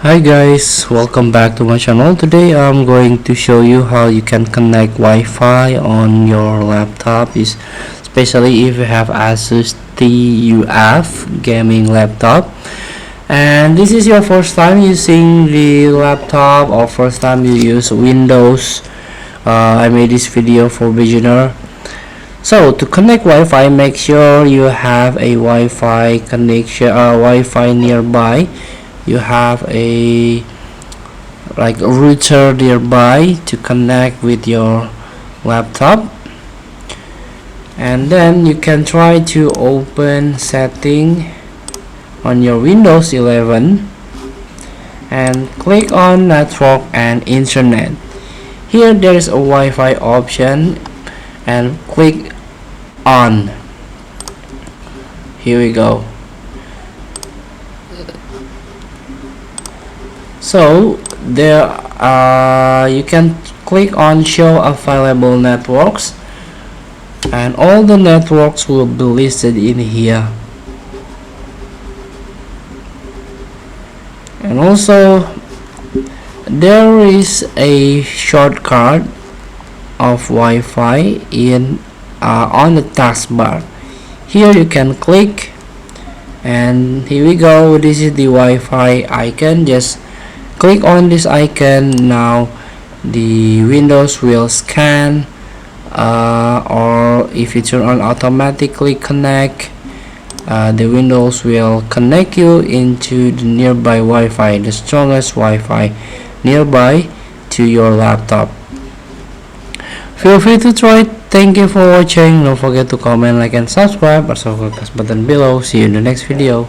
Hi guys, welcome back to my channel. Today I'm going to show you how you can connect Wi-Fi on your laptop, especially if you have Asus Tuf gaming laptop and this is your first time using the laptop or first time you use Windows. I made this video for beginner. So to connect Wi-Fi, make sure you have a Wi-Fi connection, Wi-Fi nearby. You have a router nearby to connect with your laptop, and then you can try to open setting on your Windows 11 and click on network and internet. Here there is a Wi-Fi option and click on. Here we go. So there you can click on show available networks and all the networks will be listed in here, and also there is a shortcut of Wi-Fi in on the taskbar. Here you can click, and here we go. This is the Wi-Fi icon. Just click on this icon. Now the Windows will scan, or if you turn on automatically connect, the Windows will connect you into the nearby Wi-Fi, the strongest Wi-Fi nearby to your laptop. Feel free to try it. Thank you for watching. Don't forget to comment, like and subscribe. Also click the button below. See you in the next video.